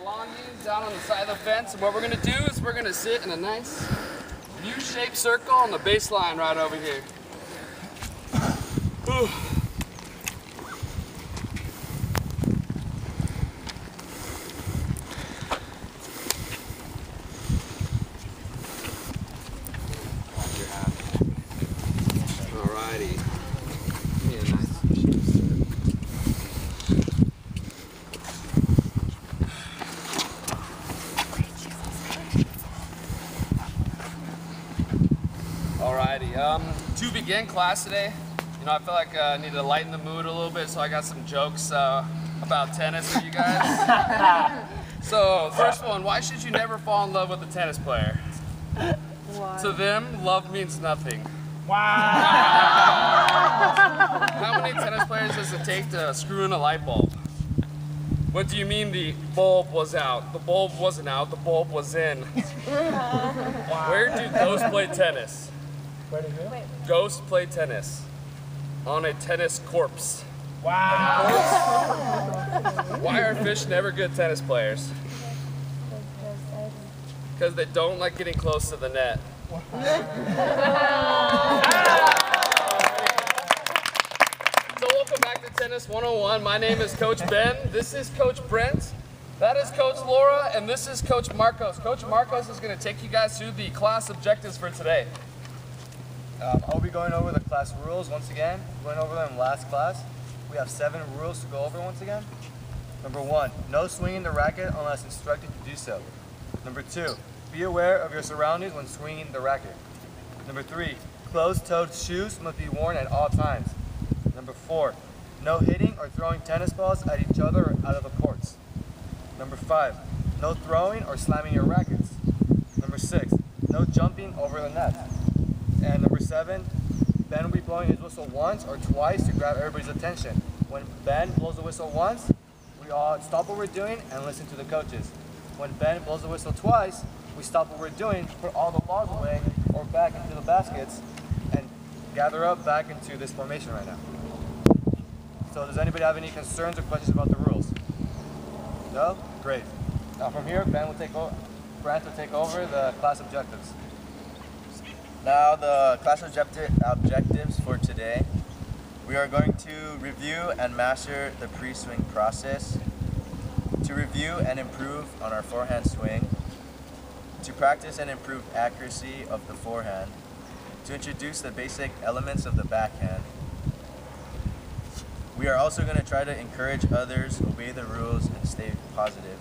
belongings down on the side of the fence, and what we're gonna do is we're gonna sit in a nice U-shaped circle on the baseline right over here. Ooh. Alrighty. Yeah, nice. Alrighty, to begin class today, I feel like I need to lighten the mood a little bit, so I got some jokes about tennis for you guys. So, first one, why should you never fall in love with a tennis player? Why? To them, love means nothing. Wow! How many tennis players does it take to screw in a light bulb? What do you mean the bulb was out? The bulb wasn't out, the bulb was in. Where do ghosts play tennis? Where do you? Ghosts play tennis. On a tennis corpse. Wow! Why are fish never good tennis players? Because they don't like getting close to the net. So welcome back to Tennis 101. My name is Coach Ben. This is Coach Brent. That is Coach Laura, and this is Coach Marcos. Coach Marcos is going to take you guys through the class objectives for today. I'll be going over the class rules once again. Going over them last class. We have 7 rules to go over once again. Number 1, no swinging the racket unless instructed to do so. Number 2, be aware of your surroundings when swinging the racket. Number 3, closed-toed shoes must be worn at all times. Number 4, no hitting or throwing tennis balls at each other or out of the courts. Number 5, no throwing or slamming your rackets. Number 6, no jumping over the net. And number 7, Ben will be blowing his whistle once or twice to grab everybody's attention. When Ben blows the whistle once, we all stop what we're doing and listen to the coaches. When Ben blows the whistle twice, we stop what we're doing, put all the balls away or back into the baskets, and gather up back into this formation right now. So does anybody have any concerns or questions about the rules? No? Great. Now from here, Brent will take over the class objectives. Now the class objectives for today. We are going to review and master the pre-swing process, to review and improve on our forehand swing, to practice and improve accuracy of the forehand, to introduce the basic elements of the backhand. We are also going to try to encourage others, obey the rules, and stay positive.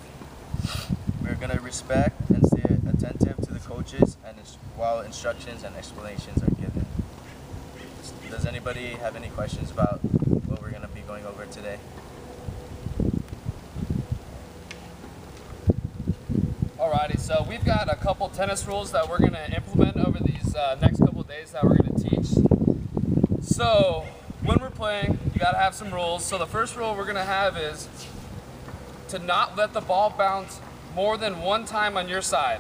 We're going to respect and stay attentive to the coaches and while instructions and explanations are given. Does anybody have any questions about what we're going to be going over today? Alrighty, so we've got a couple tennis rules that we're going to implement over these next couple of days that we're going to teach. So when we're playing, you got to have some rules. So the first rule we're going to have is to not let the ball bounce more than one time on your side.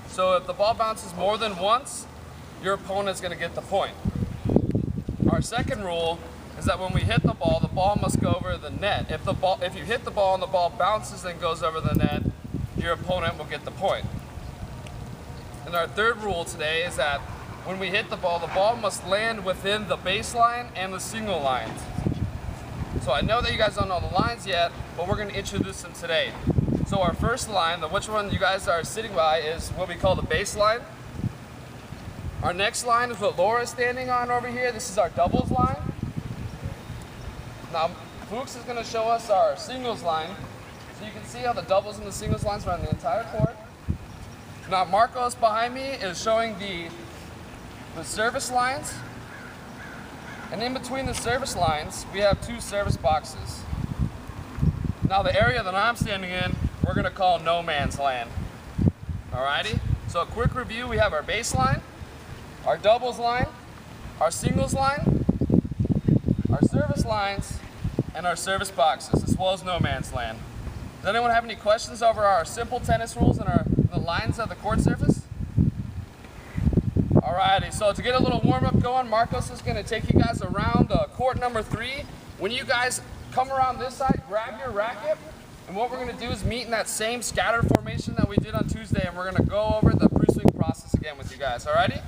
So if the ball bounces more than once, your opponent's going to get the point. Our second rule is that when we hit the ball must go over the net. If you hit the ball and the ball bounces and goes over the net, your opponent will get the point. And our third rule today is that when we hit the ball must land within the baseline and the single lines. So I know that you guys don't know the lines yet, but we're going to introduce them today. So our first line, which one you guys are sitting by, is what we call the baseline. Our next line is what Laura's standing on over here. This is our doubles line. Now, Fuchs is going to show us our singles line. So you can see how the doubles and the singles lines run the entire court. Now, Marcos behind me is showing the service lines. And in between the service lines, we have 2 service boxes. Now, the area that I'm standing in, we're going to call no man's land. Alrighty? So a quick review, we have our baseline, our doubles line, our singles line, our service lines, and our service boxes, as well as no man's land. Does anyone have any questions over our simple tennis rules and the lines of the court surface? Alrighty, so to get a little warm-up going, Marcos is going to take you guys around court number 3. When you guys come around this side, grab your racket And what we're going to do is meet in that same scatter formation that we did on Tuesday, and we're going to go over the pre-swing process again with you guys, alrighty?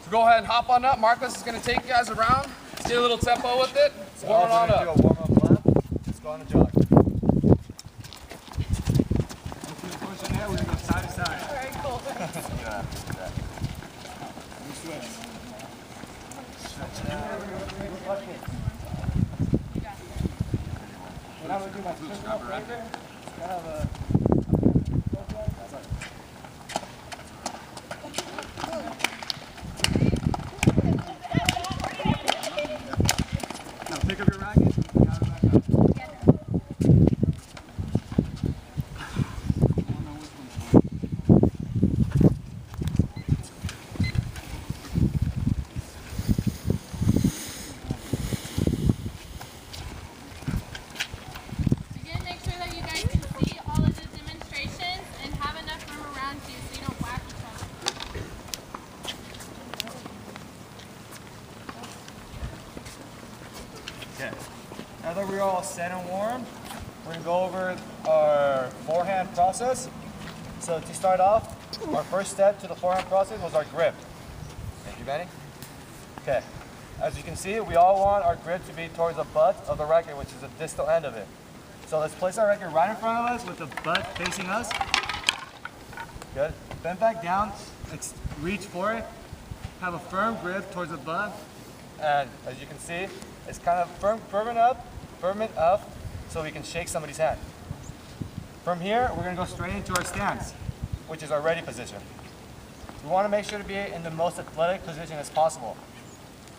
So go ahead and hop on up. Marcus is going to take you guys around. Let's get a little tempo with it. So Warm on do up. a warm-up lap. Let's go on a jog. Pushing there, we're going to go side to side. Very cool. We switch. When I would do my switch roll right there, kind of a... Now pick up your racket. Got it back up. Again, make sure that you guys can see all of the demonstrations and have enough room around you so you don't whack each other. Okay. Now that we're all set and warm, we're going to go over our forehand process. So to start off, our first step to the forehand process was our grip. Thank you, Benny. Okay. As you can see, we all want our grip to be towards the butt of the racket, which is the distal end of it. So let's place our racket right in front of us with the butt facing us. Good. Bend back down, reach for it, have a firm grip towards the butt, and as you can see, it's kind of firm it up so we can shake somebody's hand. From here, we're going to go straight into our stance, which is our ready position. We want to make sure to be in the most athletic position as possible.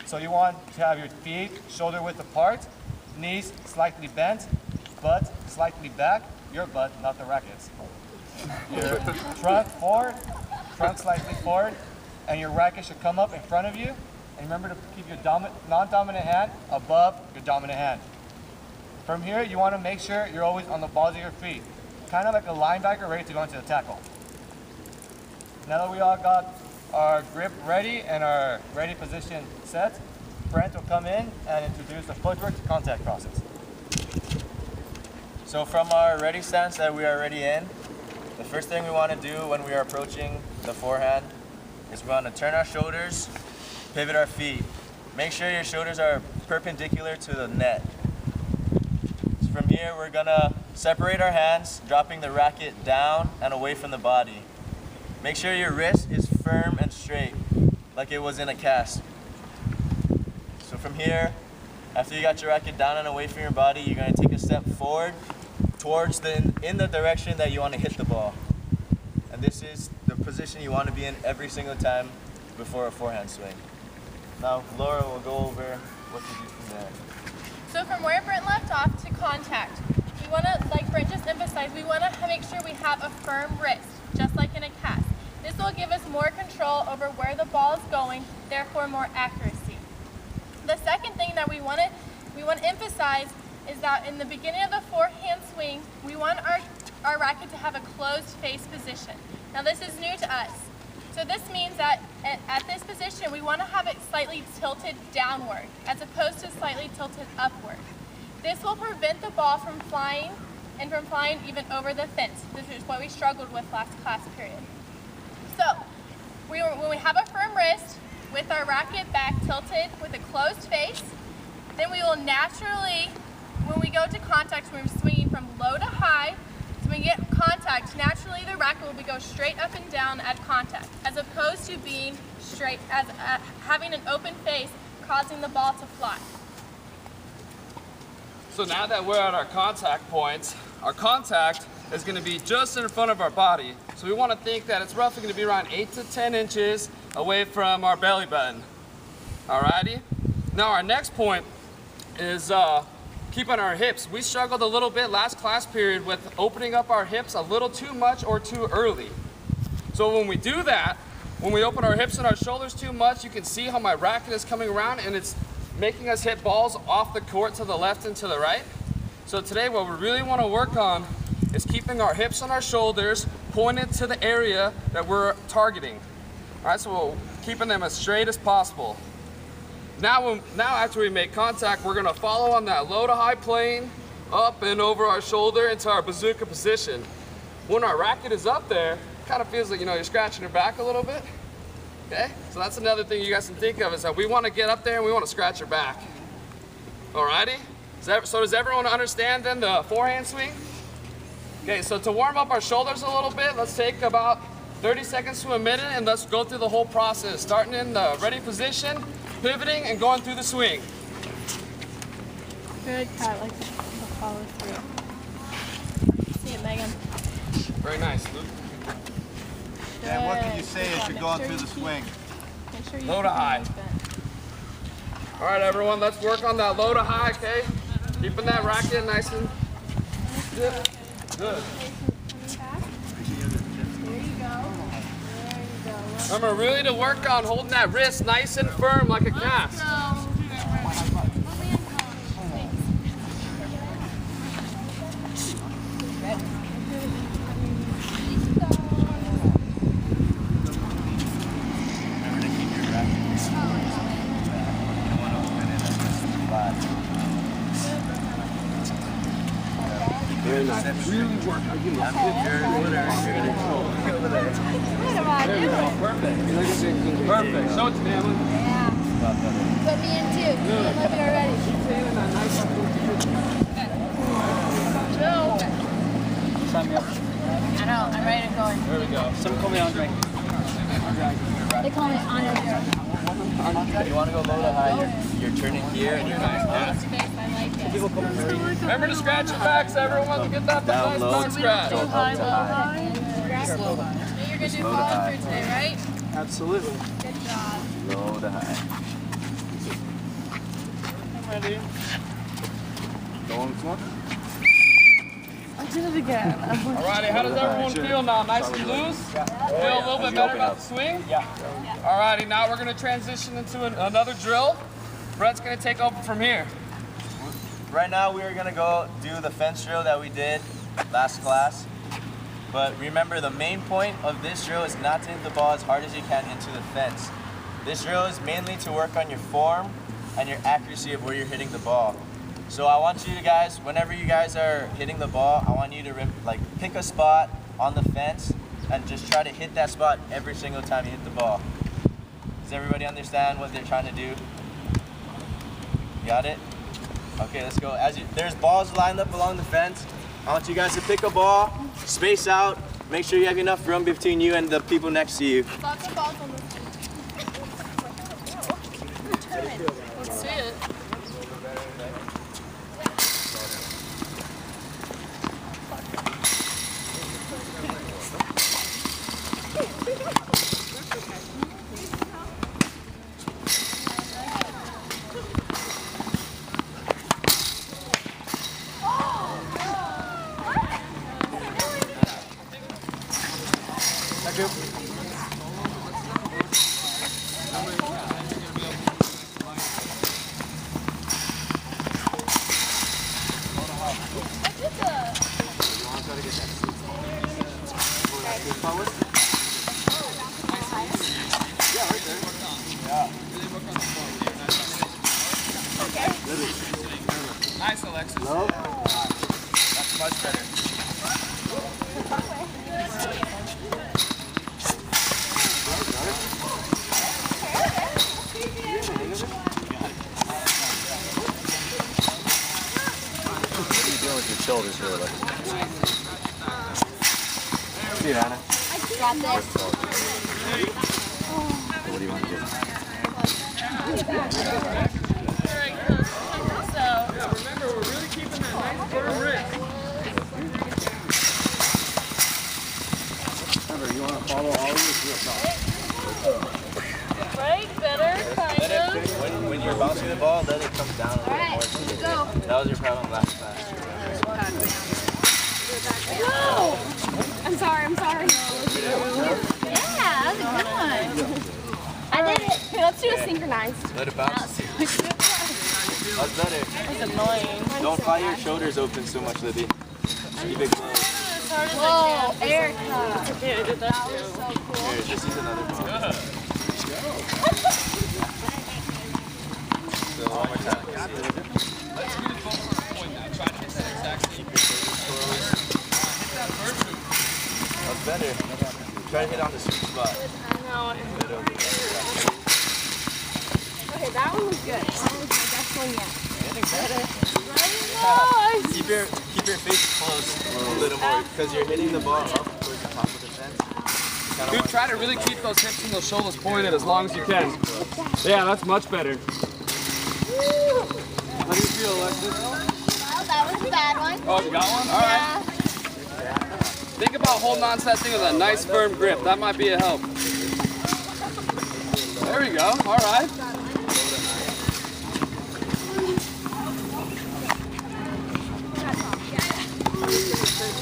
So you want to have your feet shoulder width apart, knees slightly bent, butt slightly back, your butt, not the rackets. Your trunk forward, trunk slightly forward, and your racket should come up in front of you. And remember to keep your non-dominant hand above your dominant hand. From here, you want to make sure you're always on the balls of your feet, kind of like a linebacker ready to go into the tackle. Now that we all got our grip ready and our ready position set, Brent will come in and introduce the footwork to contact process. So from our ready stance that we are already in, the first thing we want to do when we are approaching the forehand is we want to turn our shoulders, pivot our feet. Make sure your shoulders are perpendicular to the net. So from here, we're gonna separate our hands, dropping the racket down and away from the body. Make sure your wrist is firm and straight, like it was in a cast. So from here, after you got your racket down and away from your body, you're gonna take a step forward towards in the direction that you want to hit the ball. And this is the position you want to be in every single time before a forehand swing. Now, Laura will go over what to do from there. So from where Brent left off to contact, we want to, like Brent just emphasized, we want to make sure we have a firm wrist, just like in a cast. This will give us more control over where the ball is going, therefore more accuracy. The second thing that we want to emphasize is that in the beginning of the forehand swing, we want our racket to have a closed face position. Now this is new to us. So this means that at this position, we want to have it slightly tilted downward, as opposed to slightly tilted upward. This will prevent the ball from flying, and from flying even over the fence. This is what we struggled with last class period. So, when we have a firm wrist, with our racket back tilted with a closed face, then we will naturally, when we go to contact, we're swinging from low to high. So when we get contact, naturally the racket will go straight up and down at contact, as opposed to being straight, having an open face, causing the ball to fly. So now that we're at our contact points, our contact is going to be just in front of our body. So we want to think that it's roughly going to be around 8 to 10 inches away from our belly button. Alrighty? Now our next point is keeping our hips. We struggled a little bit last class period with opening up our hips a little too much or too early. So when we do that, when we open our hips and our shoulders too much, you can see how my racket is coming around and it's making us hit balls off the court to the left and to the right. So today what we really want to work on is keeping our hips and our shoulders pointed to the area that we're targeting. All right, so we're keeping them as straight as possible. Now after we make contact, we're going to follow on that low to high plane, up and over our shoulder into our bazooka position. When our racket is up there, it kind of feels like, you're scratching your back a little bit. Okay, so that's another thing you guys can think of is that we want to get up there and we want to scratch your back. Alrighty? So does everyone understand then the forehand swing? Okay, so to warm up our shoulders a little bit, let's take about 30 seconds to a minute and let's go through the whole process, starting in the ready position, pivoting, and going through the swing. Good, Kat, like to follow through. See it, Megan. Very nice, Luke. And what can you say as you're going through the swing? Low to high. All right, everyone, let's work on that low to high, okay? Keeping that racket nice and good. Good. Remember, really to work on holding that wrist nice and firm like a cast. Very nice. Really work. What am I doing? Perfect. Perfect. Show it to me, Emily. Yeah. Put me in too. You love it already. I know. I'm ready to go. There we go. Someone call me Andre. They call me Andre. You want to go low to high, you're turning here and you're going down. Space. I like it. Remember to scratch your backs, everyone, to get that nice low. back scratch. Low, high, low, high. Slow. So you're going to do follow through today, right? Absolutely. Good job. Low to high. I'm ready. Go on this one. I did it again. Alrighty, how does everyone feel now? Nice and loose? Feel a little bit better about the swing? Yeah. Alrighty, now we're going to transition into another drill. Brent's going to take over from here. Right now we are going to go do the fence drill that we did last class. But remember, the main point of this drill is not to hit the ball as hard as you can into the fence. This drill is mainly to work on your form and your accuracy of where you're hitting the ball. So I want you guys, whenever you guys are hitting the ball, I want you to pick a spot on the fence and just try to hit that spot every single time you hit the ball. Does everybody understand what they're trying to do? Got it? Okay, let's go. There's balls lined up along the fence. I want you guys to pick a ball, space out, make sure you have enough room between you and the people next to you. Lots of balls on this one. Let's see it. Nice, Alexis. No? That's much better. What are you doing with your shoulders here? See it, Anna. Got this. What do you want to do? Remember, we're really keeping that nice firm wrist. Remember, you want to follow all of this real soft. Right? Better? Kind of. When you're bouncing the ball, let it come down a little Alright, more. let's go. That was your problem last class. No! I'm sorry. Yeah, that was a good one. I did it. Okay, let's do a synchronized. Let it bounce. That's better. That's annoying. Don't fly your shoulders open so much, Libby. Keep it closed. Whoa, Erica. Okay, I did that That was so cool. Here, just use another ball. So one more time. doing that. Try to hit that exact same move. Hit that first move. That's better. Try to hit on the sweet spot. Okay, that one was good. That one was my best one yet. Getting better. Nice. Keep your face close a little more because you're hitting the ball up towards the top of the fence. Dude, try to really keep those hips and those shoulders pointed as long as you can. Yeah, that's much better. How do you feel, Alexis? Well, that was a bad one. Oh, you got one? All right. Think about holding on to that thing with a nice firm grip. That might be a help. There we go. All right.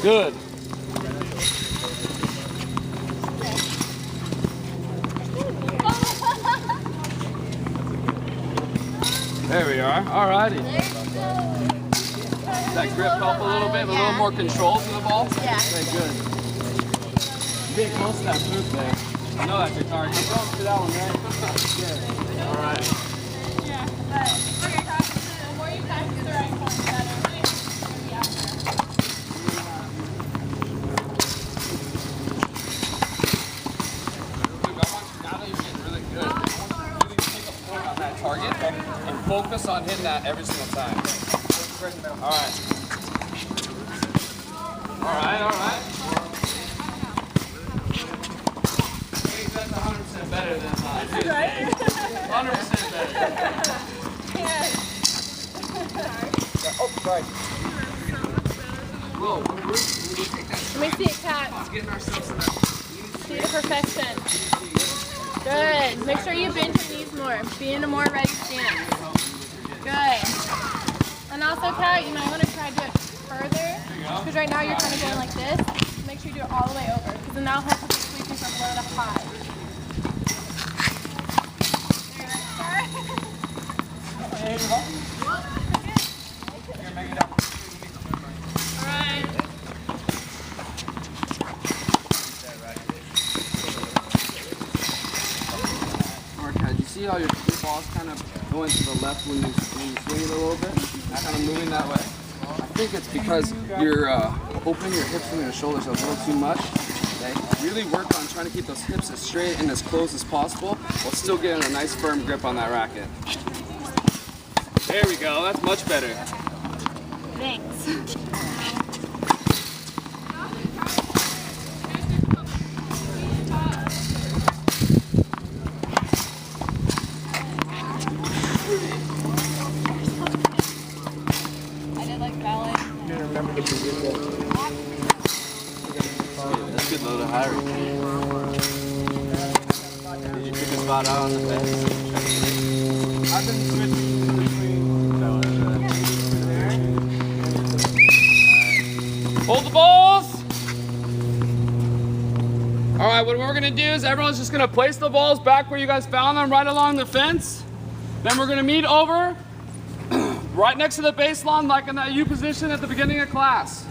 Good. There we are. All righty. That grip help a little bit, a little more control to the ball? Yeah. Okay, good. Get close to that move there. I know that's your target. I'm going to that one, right? Good. All right. Yeah, but okay, the more you practice the right form, the better. Yeah. Now that you're getting really good, I want you to really take a point on that target and focus on hitting that every single time. All right. All right, all right. Hey, that's 100% better than mine. 100% better. Oh, sorry. Whoa, Let me see it, Kat. getting ourselves in that. See to perfection. Good. Make sure you bend your knees more. Be in a more ready stance. Good. And also, Kat, you might want to try to do it further. Because right now you're kind of going like this. Make sure you do it all the way over. Because then that'll help with the sweeping from low to high. Here you go. Here, make it up. All right. Alright, you see how your ball's kind of going to the left when you swing it a little bit? Kind of moving that way? I think it's because you're opening your hips and your shoulders a little too much. Okay? Really work on trying to keep those hips as straight and as close as possible while still getting a nice firm grip on that racket. There we go, that's much better. Thanks. That's good low to high right there. Did you pick a spot out on the fence? I've been switching between Hold the balls! Alright, what we're gonna do is everyone's just gonna place the balls back where you guys found them, right along the fence. Then we're gonna meet over right next to the baseline, like in that U position at the beginning of class.